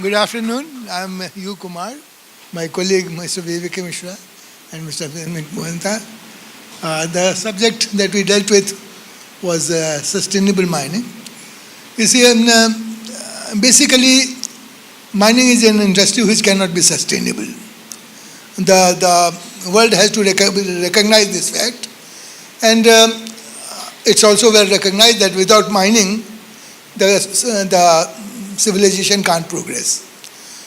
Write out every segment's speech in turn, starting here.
Good afternoon. I'm U. Kumar. My colleague, Mr. Vivek Mishra and Mr. Vivek Mohanta. The subject that we dealt with was sustainable mining. You see, basically, mining is an industry which cannot be sustainable. The world has to recognize this fact, and it's also well recognized that without mining, the civilization can't progress.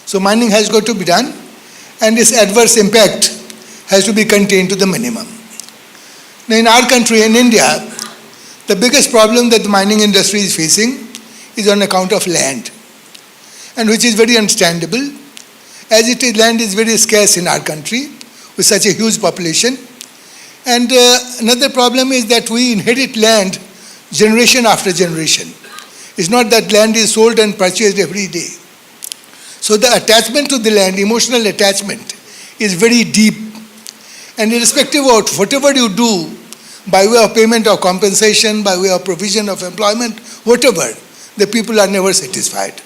So mining has got to be done, and its adverse impact has to be contained to the minimum. Now in our country, in India, the biggest problem that the mining industry is facing is on account of land, and which is very understandable, as it is land is very scarce in our country with such a huge population. And another problem is that we inherit land generation after generation. It's not that land is sold and purchased every day. So the attachment to the land, emotional attachment, is very deep. And irrespective of whatever you do, by way of payment or compensation, by way of provision of employment, whatever, the people are never satisfied.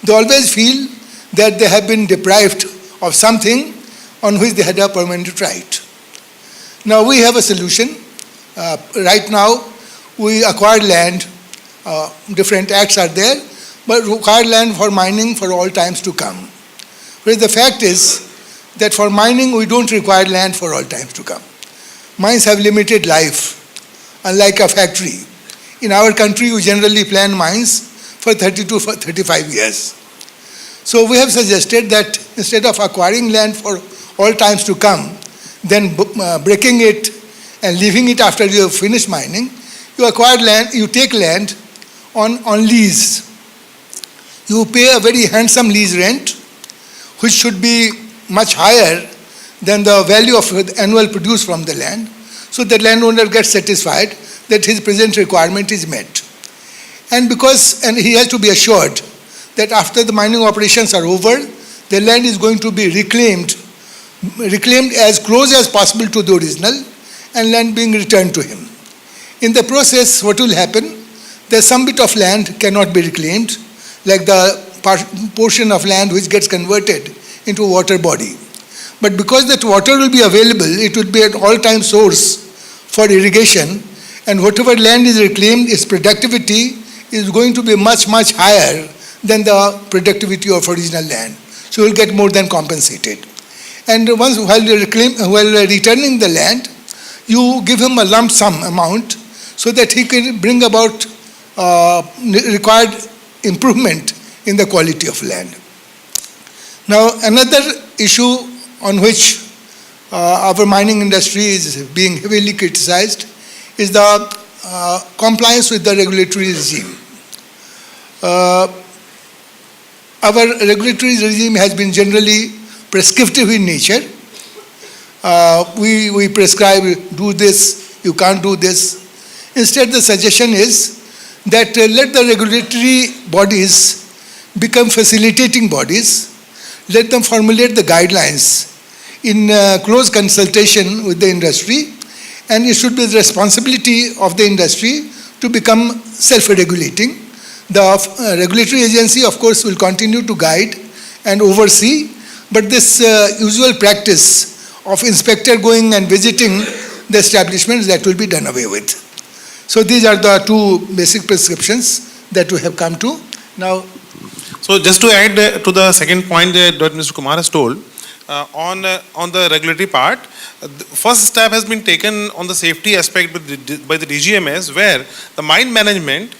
They always feel that they have been deprived of something on which they had a permanent right. Now we have a solution. Right now, we acquire land. Different acts are there, but require land for mining for all times to come. Whereas the fact is that for mining, we don't require land for all times to come. Mines have limited life, unlike a factory. In our country, we generally plan mines for 30 to 35 years. So we have suggested that instead of acquiring land for all times to come, then breaking it and leaving it after you have finished mining, you acquire land, you take land on lease. You pay a very handsome lease rent, which should be much higher than the value of the annual produce from the land, so the landowner gets satisfied that his present requirement is met. And he has to be assured that after the mining operations are over, the land is going to be reclaimed as close as possible to the original, and land being returned to him. In the process, what will happen? There's some bit of land cannot be reclaimed, like the portion of land which gets converted into a water body. But because that water will be available, it will be at all time source for irrigation, and whatever land is reclaimed, its productivity is going to be much, much higher than the productivity of original land. So you will get more than compensated. And while returning the land, you give him a lump sum amount so that he can bring about required improvement in the quality of land. Now, another issue on which our mining industry is being heavily criticized is the compliance with the regulatory regime. Our regulatory regime has been generally prescriptive in nature. We prescribe, do this, you can't do this. Instead, the suggestion is that let the regulatory bodies become facilitating bodies. Let them formulate the guidelines in close consultation with the industry, and it should be the responsibility of the industry to become self-regulating. The regulatory agency, of course, will continue to guide and oversee, but this usual practice of inspector going and visiting the establishments, that will be done away with. So these are the two basic prescriptions that we have come to. Now, so just to add to the second point that Mr. Kumar has told, on the regulatory part, the first step has been taken on the safety aspect by the DGMS, where the mine management,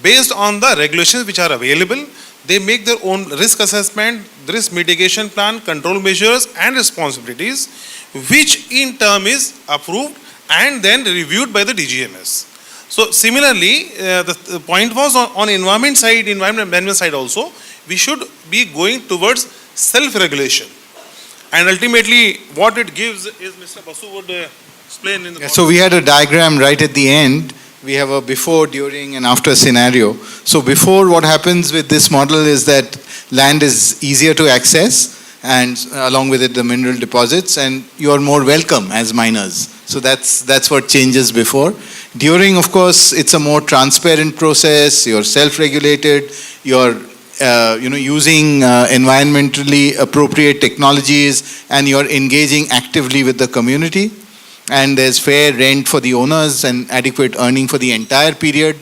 based on the regulations which are available, they make their own risk assessment, risk mitigation plan, control measures and responsibilities, which in turn is approved and then reviewed by the DGMS. So similarly, the point was on environment management side also, we should be going towards self-regulation. And ultimately, what it gives is Mr. Basu would explain in the... So we had a diagram right at the end. We have a before, during and after scenario. So before, what happens with this model is that land is easier to access, and along with it the mineral deposits, and you are more welcome as miners. So that's what changes before. During, of course, it's a more transparent process. You're self-regulated. You're using environmentally appropriate technologies, and you're engaging actively with the community. And there's fair rent for the owners and adequate earning for the entire period.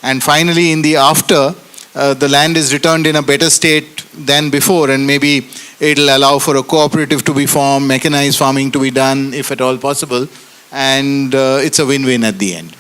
And finally, in the after, the land is returned in a better state than before, and maybe it'll allow for a cooperative to be formed, mechanized farming to be done, if at all possible, and it's a win-win at the end.